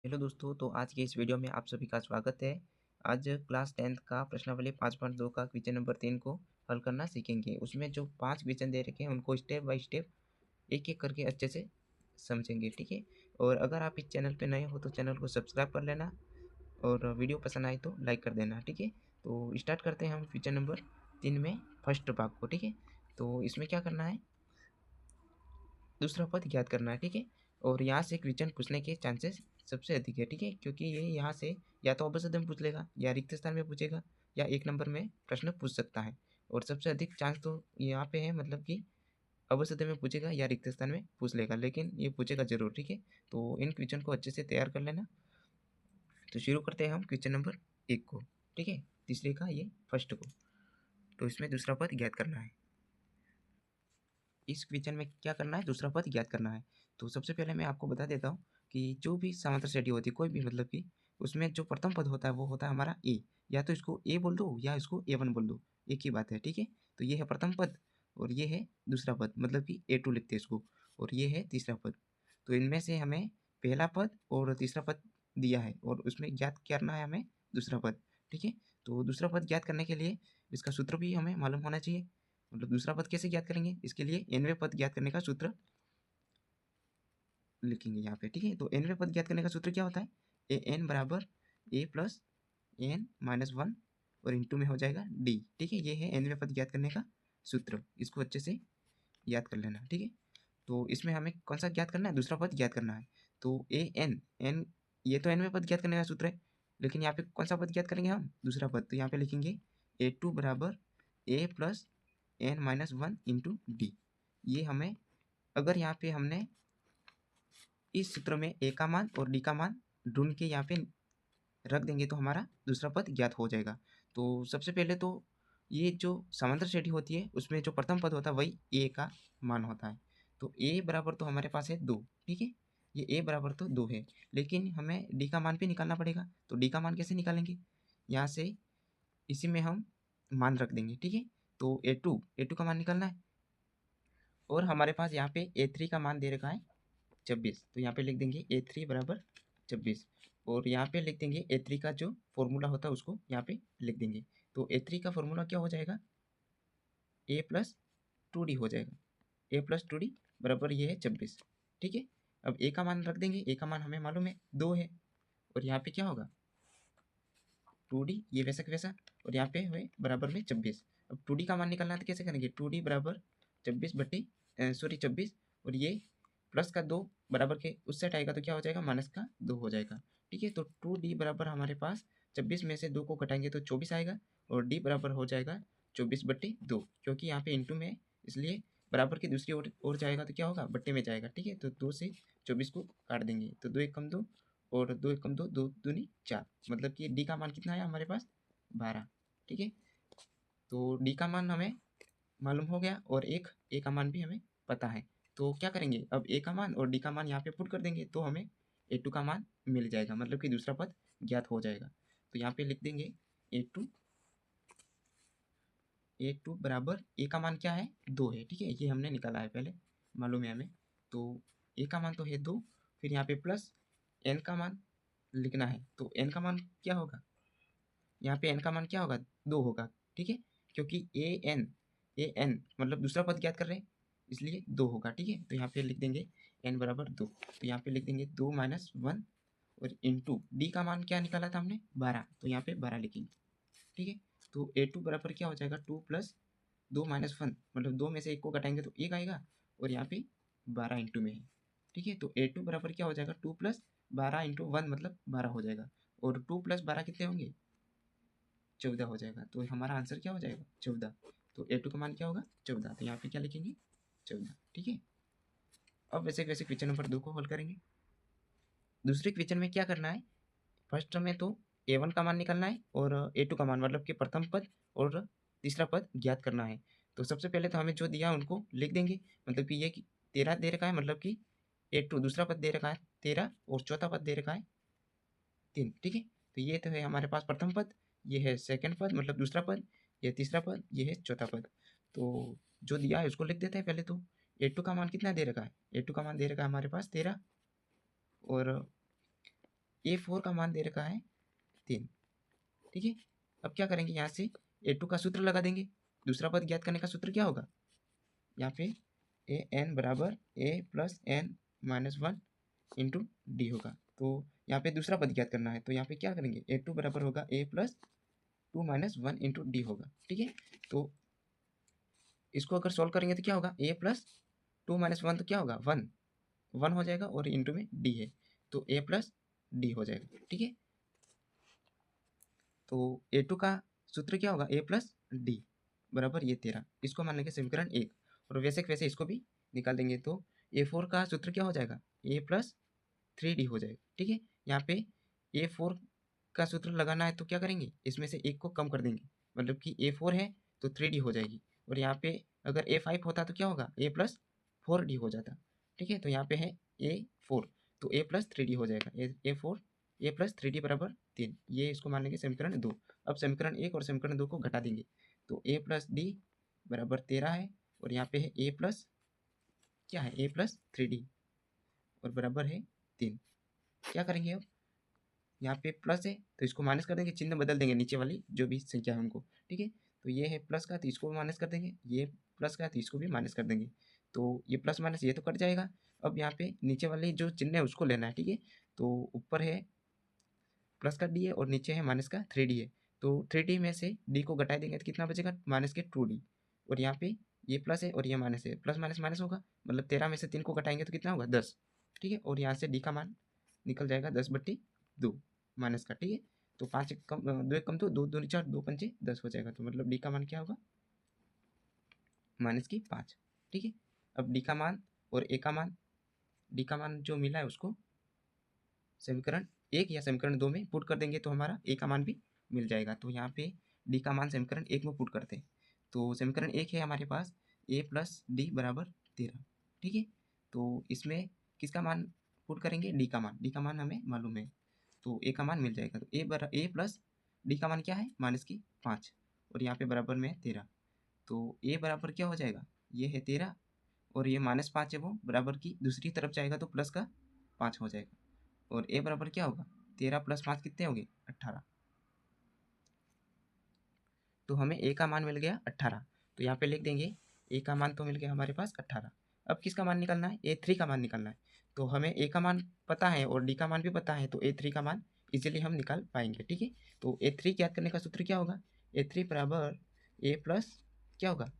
Hello दोस्तों, तो आज के इस वीडियो में आप सभी का स्वागत है। आज क्लास 10th का प्रश्नावली 5.2 का क्वेश्चन नंबर 3 को हल करना सीखेंगे। उसमें जो 5 क्वेश्चन दे रखे हैं उनको स्टेप बाय स्टेप एक-एक करके अच्छे से समझेंगे, ठीक है? और अगर आप इस चैनल पे नए हो तो चैनल को सब्सक्राइब कर लेना और वीडियो पसंद आए तो लाइक कर देना, ठीक है? तो स्टार्ट करते हैं हम क्वेश्चन नंबर 3 में फर्स्ट भाग को, ठीक है? तो इसमें क्या करना है, दूसरा पद ज्ञात करना है, ठीक है? और यहाँ से क्वेश्चन पूछने के चांसेस सबसे अधिक है, ठीक है? क्योंकि ये यहाँ से या तो अवसर में पूछ लेगा या रिक्त स्थान में पूछेगा या 1 नंबर में प्रश्न पूछ सकता है। और सबसे अधिक चांस तो यहाँ पे है, मतलब कि अवसर में पूछेगा या रिक्त स्थान में पूछ लेगा, लेकिन ये पूछेगा ज़रूर, ठीक है? तो इन क्वेश्चन को अच्छे से तैयार कर लेना। तो शुरू करते हैं हम क्वेश्चन नंबर 1 को, ठीक है? तीसरे का ये फर्स्ट को। तो इसमें दूसरा पद ज्ञात करना है। इस क्वेश्चन में क्या करना है, दूसरा पद ज्ञात करना है। तो सबसे पहले मैं आपको बता देता हूँ कि जो भी समांतर श्रेणी होती है कोई भी, मतलब कि उसमें जो प्रथम पद होता है वो होता है हमारा ए। या तो इसको ए बोल दो या इसको ए1 बोल दो, एक ही बात है, ठीक है? तो ये है प्रथम पद और ये है दूसरा पद, मतलब कि ए2 लिखते हैं इसको, और ये है तीसरा पद। तो इनमें से हमें पहला पद और तीसरा पद दिया है और उसमें ज्ञात करना है हमें दूसरा पद, ठीक है? तो दूसरा पद ज्ञात करने के लिए इसका सूत्र भी हमें मालूम होना चाहिए। मतलब दूसरा पद कैसे ज्ञात करेंगे, इसके लिए nवें पद ज्ञात करने का सूत्र लिखेंगे यहाँ पे, ठीक है? तो nवें पद ज्ञात करने का सूत्र क्या होता है, ए एन बराबर a plus n minus one और इंटू में हो जाएगा डी, ठीक है? ये है nवें पद ज्ञात करने का सूत्र, इसको अच्छे से याद कर लेना, ठीक है? तो इसमें हमें कौन सा ज्ञात करना है, दूसरा पद ज्ञात करना है। तो ए एन ये तो nवें पद ज्ञात करने का सूत्र है, लेकिन यहाँ पे कौन सा पद ज्ञात करेंगे हम, दूसरा पद। तो यहाँ पे लिखेंगे ए2 बराबर a plus n minus one into d. ये हमें, अगर यहाँ पे हमने इस सूत्र में ए का मान और डी का मान ढूंढ के यहाँ पे रख देंगे तो हमारा दूसरा पद ज्ञात हो जाएगा। तो सबसे पहले तो ये जो समांतर श्रेणी होती है उसमें जो प्रथम पद होता है वही ए का मान होता है। तो ए बराबर तो हमारे पास है 2, ठीक है? ये ए बराबर तो 2 है, लेकिन हमें डी का मान भी निकालना पड़ेगा। तो डी का मान कैसे निकालेंगे, यहाँ से इसी में हम मान रख देंगे, ठीक है? तो ए टू का मान निकालना है और हमारे पास यहाँ पे ए3 का मान दे रखा है 26। तो यहाँ पे लिख देंगे ए3 बराबर 26 और यहाँ पे लिख देंगे ए3 का जो फॉर्मूला होता है उसको यहाँ पे लिख देंगे। तो ए3 का फॉर्मूला क्या हो जाएगा, ए प्लस टू डी हो जाएगा। ए प्लस टू डी बराबर ये है 26, ठीक है? अब ए का मान रख देंगे, ए का मान हमें मालूम है 2 है और यहाँ पे क्या होगा 2d, ये वैसा का वैसा, और यहाँ पे है बराबर में 26। अब 2d का मान निकालना है तो कैसे करेंगे, 2d बराबर 26 बट्टी सॉरी 26, और ये प्लस का 2 बराबर के उस सेट आएगा तो क्या हो जाएगा, माइनस का 2 हो जाएगा, ठीक है? तो 2d बराबर हमारे पास 26 में से 2 को घटाएंगे तो 24 आएगा और d बराबर हो जाएगा 24 बट्टी 2, क्योंकि यहाँ पे इंटू में है, इसलिए बराबर की दूसरी ओर जाएगा तो क्या होगा, बट्टे में जाएगा, ठीक है? तो 2 से 24 को काट देंगे तो 2 एक कम 2 और 2 एक कम 2, 2 दूनी 4, मतलब कि डी का मान कितना है हमारे पास 12, ठीक है? तो डी का मान हमें मालूम हो गया और एक ए का मान भी हमें पता है। तो क्या करेंगे, अब ए का मान और डी का मान यहाँ पे पुट कर देंगे तो हमें ए2 का मान मिल जाएगा, मतलब कि दूसरा पद ज्ञात हो जाएगा। तो यहाँ पे लिख देंगे ए2, ए2 बराबर ए का मान क्या है 2 है, ठीक है? ये हमने निकाला है पहले, मालूम है हमें। तो ए का मान तो है 2, फिर यहाँ पे प्लस एन का मान लिखना है। तो एन का मान क्या होगा, यहाँ पे एन का मान क्या होगा, 2 होगा, ठीक है? क्योंकि ए एन मतलब दूसरा पद ज्ञात कर रहे हैं, इसलिए 2 होगा, ठीक है? तो यहाँ पे लिख देंगे एन बराबर 2। तो यहाँ पे लिख देंगे 2 माइनस वन और इंटू डी का मान क्या निकाला था हमने 12, तो यहाँ पे 12 लिखेंगे, ठीक है? तो ए2 बराबर क्या हो जाएगा, 2 प्लस 2 माइनस वन, मतलब 2 में से 1 को घटाएंगे तो 1 आएगा और यहाँ पे 12 इंटू में है, ठीक है? तो ए2 बराबर क्या हो जाएगा, 2 प्लस 12 इंटू वन मतलब 12 हो जाएगा और 2 प्लस 12 कितने होंगे, 14 हो जाएगा। तो हमारा आंसर क्या हो जाएगा, 14। तो ए2 का मान क्या होगा 14, तो यहाँ पे क्या लिखेंगे 14, ठीक है? अब वैसे वैसे क्वेश्चन नंबर 2 को हल करेंगे। दूसरे क्वेश्चन में क्या करना है, फर्स्ट में तो ए1 का मान निकालना है और ए2 का मान, मतलब कि प्रथम पद और तीसरा पद ज्ञात करना है। तो सबसे पहले तो हमें जो दिया उनको लिख देंगे, मतलब कि ये 13 दे रखा है, मतलब कि ए2 दूसरा पद दे रखा है 13 और चौथा पद दे रखा है 3, ठीक है? तो ये तो है हमारे पास प्रथम पद, ये है सेकंड पद मतलब दूसरा पद, ये तीसरा पद, ये है चौथा पद। तो जो दिया है उसको लिख देते हैं पहले। तो ए2 का मान कितना दे रखा है, ए2 का मान दे रखा है हमारे पास 13 और A4 का मान दे रखा है 3, ठीक है। अब क्या करेंगे, यहाँ से A2 का सूत्र लगा देंगे। दूसरा पद ज्ञात करने का सूत्र क्या होगा, यहाँ पे AN बराबर A plus N minus 1 into D होगा। तो यहाँ पे दूसरा पद ज्ञात करना है, तो यहाँ पे क्या करेंगे, A2 बराबर होगा A plus 2 minus 1 into D होगा, ठीक है। तो इसको अगर सॉल्व करेंगे तो क्या होगा, A प्लस 2 माइनस 1 तो क्या होगा 1 हो जाएगा, और इंटू में डी है तो A प्लस डी हो जाएगा, ठीक है। तो A2 का सूत्र क्या होगा, A प्लस डी बराबर ये 13, इसको मान लेंगे समीकरण 1। और वैसे के वैसे इसको भी निकाल देंगे, तो A4 का सूत्र क्या हो जाएगा, A प्लस 3D हो जाएगा, ठीक है। यहाँ पे A4 का सूत्र लगाना है तो क्या करेंगे, इसमें से एक को कम कर देंगे, मतलब कि A4 है तो 3D हो जाएगी। और यहाँ पे अगर A5 होता तो क्या होगा, A प्लस 4D हो जाता, ठीक है। तो यहाँ पे है A4 तो A प्लस 3D हो जाएगा, A4 A प्लस 3D बराबर 3, ये इसको मान लेंगे समीकरण 2। अब समीकरण 1 और समीकरण 2 को घटा देंगे, तो A प्लस डी बराबर 13 है, और यहाँ पे है A प्लस क्या है, A प्लस 3D और बराबर है 3। क्या करेंगे अब, यहाँ पे प्लस है तो इसको माइनस कर देंगे, चिन्ह बदल देंगे नीचे वाली जो भी संख्या है उनको, ठीक है। तो ये है प्लस का तो इसको भी माइनस कर देंगे, ये प्लस का तो इसको भी माइनस कर देंगे, तो ये प्लस माइनस ये तो कट जाएगा। अब यहाँ पे नीचे वाली जो चिन्ह है उसको लेना है, ठीक है। तो ऊपर है प्लस का डी है और नीचे है माइनस का 3D है, तो 3D में से डी को घटा देंगे तो कितना बचेगा, माइनस के 2D। और यहाँ पे ये प्लस है और ये माइनस है, प्लस माइनस माइनस होगा, मतलब 13 में से 3 को घटाएंगे तो कितना होगा 10, ठीक है। और यहाँ से डी का मान निकल जाएगा 10/2 माइनस का, ठीक है। तो 5 एक कम 2 एक कम तो 2 2 4 2 पंचे 10 हो जाएगा, तो मतलब डी का मान क्या होगा, माइनस की 5, ठीक है। अब डी का मान और ए का मान, डी का मान जो मिला है उसको समीकरण 1 या समीकरण 2 में पुट कर देंगे तो हमारा ए का मान भी मिल जाएगा। तो यहाँ पे डी का मान समीकरण 1 में पुट करते हैं, तो समीकरण 1 है हमारे पास ए प्लस डी बराबर 13, ठीक है। तो इसमें किसका मान पुट करेंगे, डी का मान हमें मालूम है, तो ए का मान मिल जाएगा। तो ए प्लस डी का मान क्या है, माइनस की 5, और यहाँ पे बराबर में 13, तो ए बराबर क्या हो जाएगा, ये है 13, और ये -5 है वो बराबर की दूसरी तरफ जाएगा तो प्लस का 5 हो जाएगा, और ए बराबर क्या होगा, 13 + 5 कितने हो गए 18। तो हमें ए का मान मिल गया 18, तो यहाँ पे लिख देंगे ए का मान तो मिल गया हमारे पास 18। अब किसका मान निकालना है, A3 का मान निकालना है। तो हमें ए का मान पता है और डी का मान भी पता है, तो A3 का मान इजीली हम निकाल पाएंगे, ठीक है। तो A3 ज्ञात करने का सूत्र क्या होगा, A3 बराबर ए प्लस क्या होगा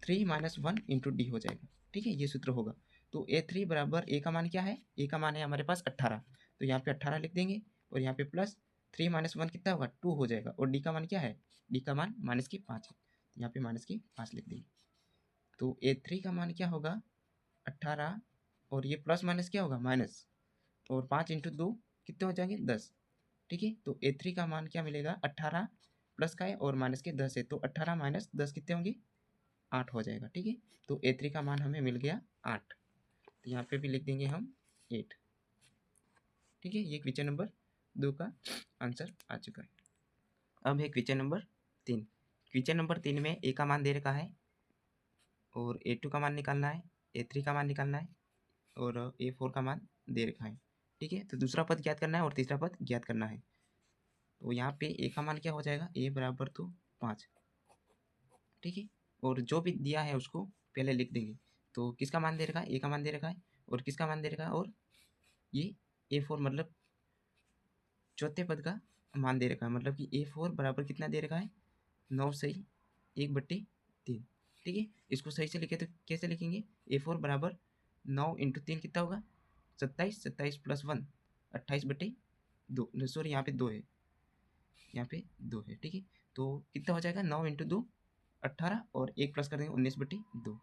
3 - 1 इंटू डी हो जाएगा, ठीक है, ये सूत्र होगा। तो A3 बराबर ए का मान क्या है, ए का मान है हमारे पास 18, तो यहाँ पे 18 लिख देंगे, और यहाँ पे प्लस 3 - 1 कितना होगा 2 हो जाएगा, और डी का मान क्या है, डी का मान -5 है, तो यहाँ पे -5 लिख देंगे। तो A3 का मान क्या होगा 18, और ये प्लस माइनस क्या होगा माइनस, और 5 इंटू 2 कितने हो जाएंगे 10, ठीक है। तो A3 का मान क्या मिलेगा, 18 प्लस का है और माइनस के 10 है, तो 18 - 10 कितने होंगे 8 हो जाएगा, ठीक है। तो A3 का मान हमें मिल गया 8, तो यहाँ पे भी लिख देंगे हम 8, ठीक है। ये क्वेश्चन नंबर 2 का आंसर आ चुका है। अब है क्वेश्चन नंबर 3। क्वेश्चन नंबर 3 में ए का मान दे रखा है, और A2 का मान निकालना है, A3 का मान निकालना है, और A4 का मान दे रखा है, ठीक है। तो दूसरा पद ज्ञात करना है और तीसरा पद ज्ञात करना है। तो यहाँ पे ए का मान क्या हो जाएगा, ए बराबर तो 5, ठीक है। और जो भी दिया है उसको पहले लिख देंगे। तो किसका मान दे रखा है, ए का मान दे रखा है, और किसका मान दे रखा है, और ये A4 मतलब चौथे पद का मान दे रखा है, मतलब कि A4 बराबर कितना दे रखा है 9 सही 1/3, ठीक है। इसको सही से लिखे तो कैसे लिखेंगे, A4 बराबर 9 इंटू 3 कितना होगा 27, 27 + 1 28/2, सॉरी यहाँ पे 2 है, यहाँ पे 2 है, ठीक है। तो कितना हो जाएगा 9 इंटू 2 18, और 1 प्लस कर देंगे 19/2,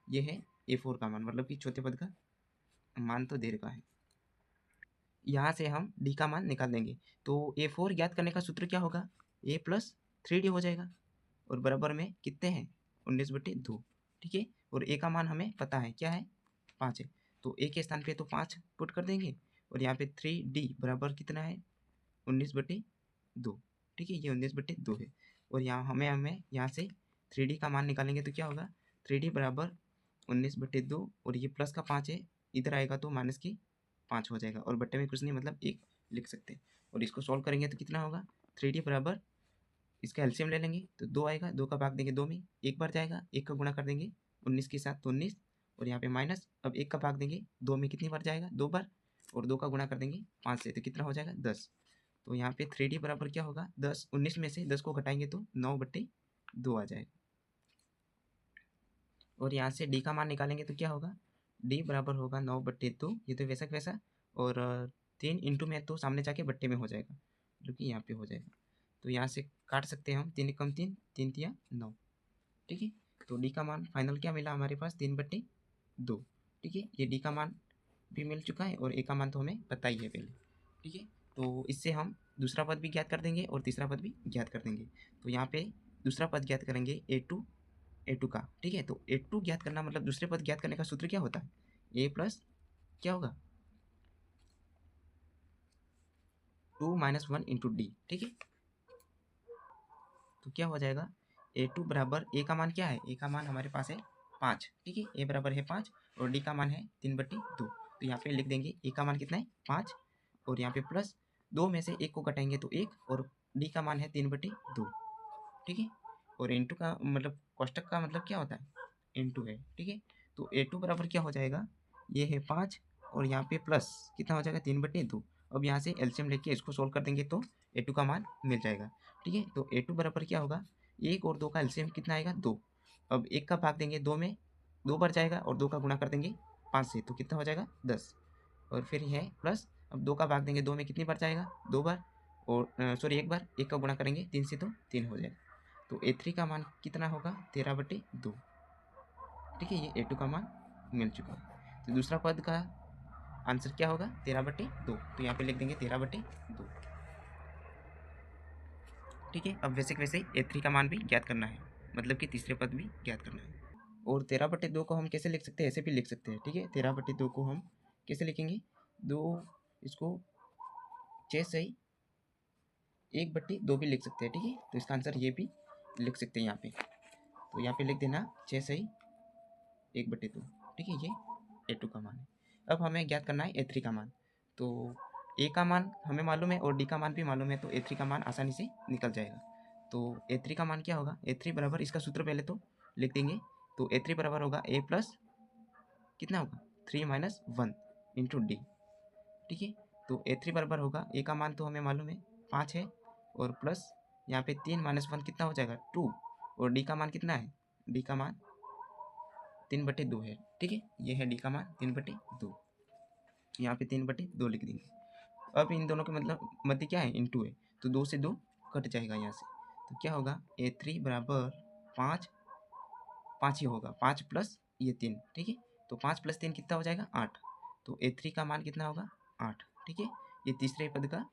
ये है A4 का मान, मतलब कि चौथे पद का मान तो दे रखा है। यहाँ से हम डी का मान निकाल देंगे। तो A4 ज्ञात करने का सूत्र क्या होगा, A प्लस 3D हो जाएगा, और बराबर में कितने हैं 19/2, ठीक है। और ए का मान हमें पता है क्या है 5 है, तो ए के स्थान पे तो 5 पुट कर देंगे, और यहाँ पे 3D बराबर कितना है 19/2, ठीक है, ये 19/2 है। और यहाँ हमें यहाँ से 3D का मान निकालेंगे तो क्या होगा 3D बराबर 19/2, और ये प्लस का 5 है, इधर आएगा तो माइनस की 5 हो जाएगा और बट्टे में कुछ नहीं मतलब 1 लिख सकते हैं। और इसको सॉल्व करेंगे तो कितना होगा 3D बराबर इसका एलसीएम ले लेंगे तो 2 आएगा, 2 का भाग देंगे 2 में, 1 बार जाएगा, 1 का गुणा कर देंगे 19 के साथ तो 19 और यहाँ पे माइनस, अब 1 का भाग देंगे 2 में कितनी बार जाएगा 2 बार और 2 का गुणा कर देंगे 5 से तो कितना हो जाएगा 10। तो यहाँ पे 3D बराबर क्या होगा 10, 19 में से 10 को घटाएंगे तो 9/2 आ जाएगा। और यहाँ से डी का मान निकालेंगे तो क्या होगा डी बराबर होगा 9/2, ये तो वैसा का वैसा और 3 इंटू में तो सामने जाके बट्टे में हो जाएगा जो कि यहाँ पे हो जाएगा। तो यहाँ से काट सकते हैं हम 3 एकम 3, 3 तिया 9, ठीक है। तो डी का मान फाइनल क्या मिला हमारे पास 3/2, ठीक है। ये डी का मान भी मिल चुका है और ए का मान तो हमें पता ही है पहले, ठीक है। तो इससे हम दूसरा पद भी ज्ञात कर देंगे और तीसरा पद भी ज्ञात कर देंगे। तो यहाँ पे दूसरा पद ज्ञात करेंगे ए टू का, ठीक है। तो ए टू ज्ञात करना मतलब दूसरे पद ज्ञात करने का सूत्र क्या होता है ए प्लस क्या होगा 2 - 1 इंटू डी, ठीक है। तो क्या हो जाएगा ए2 बराबर ए का मान क्या है, ए का मान हमारे पास है 5, ठीक है। ए बराबर है 5 और डी का मान है 3/2। तो यहाँ पे लिख देंगे ए का मान कितना है 5 और यहाँ पे प्लस 2 में से 1 को घटाएंगे तो 1 और डी का मान है 3/2, ठीक है। और इंटू का मतलब कोष्टक का मतलब क्या होता है इंटू है, ठीक है। तो ए2 बराबर क्या हो जाएगा ये है 5 और यहाँ पे प्लस कितना हो जाएगा 3/2। अब यहाँ से एलसीएम लेके इसको सोल्व कर देंगे तो ए2 का मान मिल जाएगा, ठीक है। तो ए2 बराबर क्या होगा 1 और 2 का एलसीएम कितना आएगा 2। अब 1 का भाग देंगे 2 में, 2 बार जाएगा और 2 का गुणा कर देंगे 5 से तो कितना हो जाएगा 10 और फिर है प्लस, अब 2 का भाग देंगे 2 में कितनी बार जाएगा 2 बार और सॉरी 1 बार, 1 का गुणा करेंगे 3 से तो 3 हो जाएगा। तो ए3 का मान कितना होगा 13/2, ठीक है। ये ए2 का मान मिल चुका है। तो दूसरा पद का आंसर क्या होगा 13/2, तो यहाँ पे लिख देंगे 13/2, ठीक है। अब वैसे वैसे ए3 का मान भी ज्ञात करना है, मतलब कि तीसरे पद भी ज्ञात करना है। और 13/2 को हम कैसे लिख सकते हैं ऐसे भी लिख सकते हैं, ठीक है। 13/2 को हम कैसे लिखेंगे 2 इसको 6 सही 1/2 भी लिख सकते हैं, ठीक है। तो इसका आंसर ये भी लिख सकते हैं यहाँ पे। तो यहाँ पे लिख देना 6 सही 1/2, ठीक है। ये ए2 का मान है। अब हमें ज्ञात करना है ए3 का मान। तो ए का मान हमें मालूम है और डी का मान भी मालूम है तो ए3 का मान आसानी से निकल जाएगा। तो ए3 का मान क्या होगा ए3 बराबर इसका सूत्र पहले तो लिख देंगे। तो ए3 बराबर होगा ए प्लस कितना होगा 3 - 1 इंटू डी, ठीक है। तो ए3 बराबर होगा ए का मान तो हमें मालूम है 5 है और प्लस यहाँ पे 3 - 1 कितना हो जाएगा 2 और डी का मान कितना है डी का मान 3/2 है, ठीक है। ये है डी का मान 3/2, यहाँ पे 3/2 लिख देंगे। अब इन दोनों के मतलब मध्य क्या है इंटू है तो 2 से 2 कट जाएगा यहाँ से। तो क्या होगा ए3 बराबर 5 5 ही होगा 5 प्लस ये 3, ठीक है। तो 5 + 3 कितना हो जाएगा 8। तो ए3 का मान कितना होगा 8, ठीक है। ये तीसरे पद का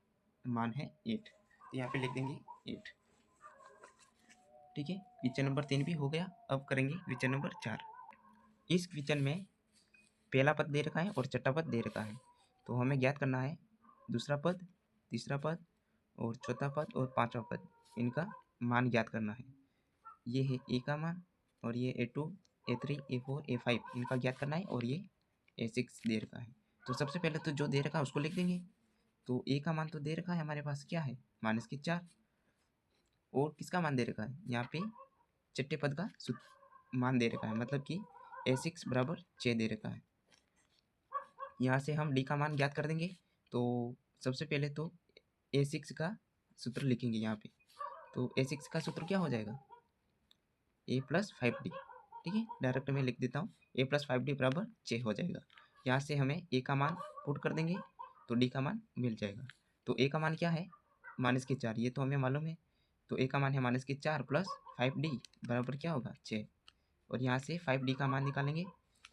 मान है 8, तो यहाँ पे लिख देंगे 8, ठीक है। क्वेश्चन नंबर 3 भी हो गया। अब करेंगे क्वेश्चन नंबर 4। इस क्वेश्चन में पहला पद दे रखा है और छठा पद दे रखा है। तो हमें ज्ञात करना है दूसरा पद, तीसरा पद और चौथा पद और पांचवा पद, इनका मान ज्ञात करना है। ये है ए का मान और ये ए2 ए3 ए4 ए5 इनका ज्ञात करना है और ये ए6 दे रखा है। तो सबसे पहले तो जो दे रखा है उसको लिख देंगे। तो ए का मान तो दे रखा है हमारे पास क्या है -4 और किसका मान दे रखा है यहाँ पे छठे पद का मान दे रखा है, मतलब कि ए6 बराबर 6 दे रखा है। यहाँ से हम डी का मान ज्ञात कर देंगे। तो सबसे पहले तो ए6 का सूत्र लिखेंगे यहाँ पे। तो ए6 का सूत्र क्या हो जाएगा ए प्लस 5d, ठीक है। डायरेक्ट में लिख देता हूँ ए प्लस 5d बराबर 6 हो जाएगा। यहाँ से हमें ए का मान पुट कर देंगे तो डी का मान मिल जाएगा। तो ए का मान क्या है -4, ये तो हमें मालूम है। तो ए का मान है -4 प्लस 5d बराबर क्या होगा 6 और यहाँ से 5d का मान निकालेंगे।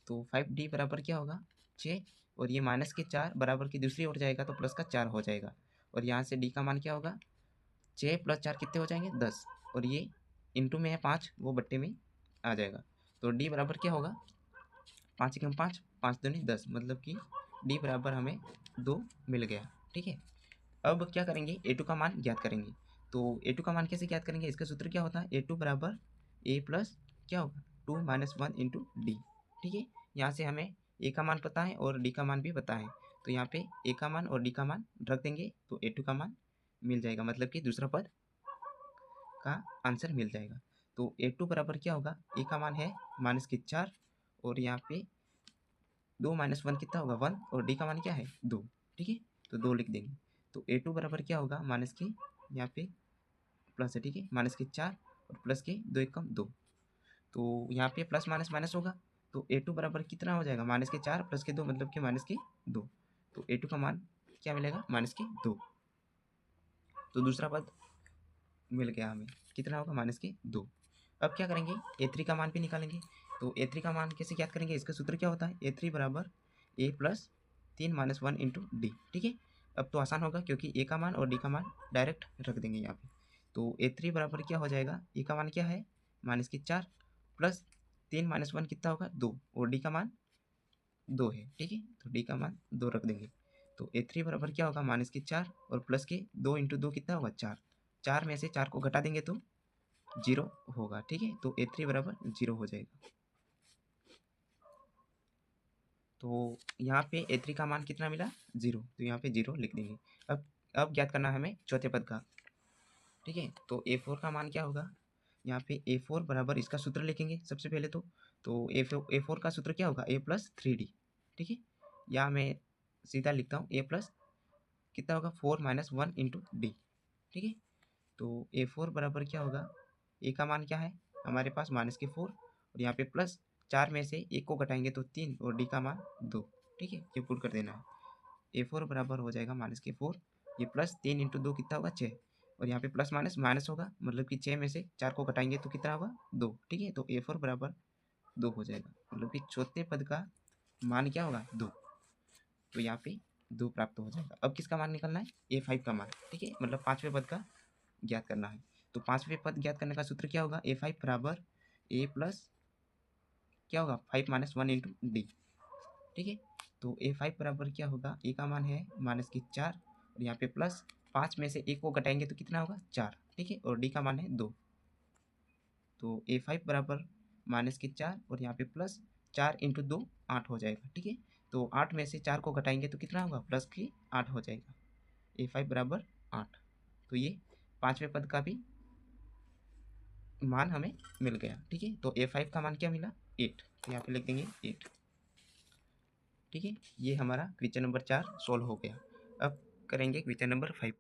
तो 5d बराबर क्या होगा 6 और ये -4 बराबर की दूसरी ओर जाएगा तो प्लस का 4 हो जाएगा और यहाँ से डी का मान क्या होगा 6 + 4 कितने हो जाएंगे 10 और ये इंटू में है 5 वो बट्टे में आ जाएगा। तो डी बराबर क्या होगा 5 एकम 5 5 दूनी 10, मतलब कि डी बराबर हमें 2 मिल गया, ठीक है। अब क्या करेंगे ए2 का मान ज्ञात करेंगे। तो ए2 का मान कैसे ज्ञात करेंगे, इसका सूत्र क्या होता है ए2 बराबर ए प्लस क्या होगा 2 - 1 इंटू डी, ठीक है। यहाँ से हमें ए का मान पता है और डी का मान भी पता है। तो यहाँ पे ए का मान और डी का मान रख देंगे तो A2 का मान मिल जाएगा, मतलब कि दूसरा पद का आंसर मिल जाएगा। तो A2 बराबर क्या होगा, ए का मान है -4 और यहाँ पे 2 - 1 कितना होगा 1 और डी का मान क्या है 2, ठीक है, तो 2 लिख देंगे। तो A2 बराबर क्या होगा माइनस के यहाँ पे प्लस है, ठीक है, -4 और प्लस के 2 एकम 2, तो यहाँ पे प्लस माइनस माइनस होगा तो A2 बराबर कितना हो जाएगा -4 प्लस के 2 मतलब कि -2, तो A2 का मान क्या मिलेगा -2। तो दूसरा पद मिल गया हमें, कितना होगा -2। अब क्या करेंगे A3 का मान भी निकालेंगे। तो A3 का मान कैसे ज्ञात करेंगे, इसका सूत्र क्या होता है A3 बराबर A प्लस 3 - 1 इंटू डी, ठीक है। अब तो आसान होगा क्योंकि ए का मान और डी का मान डायरेक्ट रख देंगे यहाँ पे। तो A3 बराबर क्या हो जाएगा, ए का मान क्या है -4 प्लस 3 - 1 कितना होगा 2 और डी का मान 2 है, ठीक है, तो डी का मान 2 रख देंगे। तो A3 बराबर क्या होगा -4 और प्लस के 2 इंटू 2 कितना होगा 4, 4 में से 4 को घटा देंगे तो 0 होगा, ठीक है, तो A3 बराबर 0 हो जाएगा। तो यहाँ पे A3 का मान कितना मिला 0, तो यहाँ पे 0 लिख देंगे। अब ज्ञात करना है हमें चौथे पद का, ठीक है। तो A4 का मान क्या होगा, यहाँ पे A4 बराबर इसका सूत्र लिखेंगे सबसे पहले तो A4 का सूत्र क्या होगा A प्लस 3D, ठीक है, या मैं सीधा लिखता हूँ A प्लस कितना होगा 4 - 1 इंटू डी, ठीक है। तो A4 बराबर क्या होगा, ए का मान क्या है हमारे पास -4 और यहाँ पे प्लस 4 में से 1 को घटाएंगे तो 3 और डी का मान 2, ठीक है, ये पुट कर देना है। A4 बराबर हो जाएगा -4, ये प्लस 3 इंटू 2 कितना होगा 6 और यहाँ पे प्लस माइनस माइनस होगा, मतलब कि 6 में से 4 को घटाएंगे तो कितना होगा 2, ठीक है, तो A4 बराबर 2 हो जाएगा, मतलब कि चौथे पद का मान क्या होगा 2, तो यहाँ पे 2 प्राप्त हो जाएगा। अब किसका मान निकलना है A5 का मान, ठीक है, मतलब पाँचवें पद का ज्ञात करना है। तो पाँचवें पद ज्ञात करने का सूत्र क्या होगा A5 बराबर A प्लस क्या होगा 5 - 1 इंटू डी, ठीक है। तो A5 बराबर क्या होगा, ए का मान है -4 और यहाँ पे प्लस 5 में से 1 को घटाएंगे तो कितना होगा 4, ठीक है, और डी का मान है 2। तो A5 बराबर -4 और यहाँ पे प्लस 4 इंटू 2 8 हो जाएगा, ठीक है। तो 8 में से 4 को घटाएंगे तो कितना होगा प्लस की 8 हो जाएगा, A5 बराबर 8। तो ये पाँचवें पद का भी मान हमें मिल गया, ठीक है। तो A5 का मान क्या मिला 8, तो यहाँ पे लिख देंगे 8, ठीक है। ये हमारा क्वेश्चन नंबर 4 सॉल्व हो गया। अब करेंगे क्वेश्चन नंबर 5।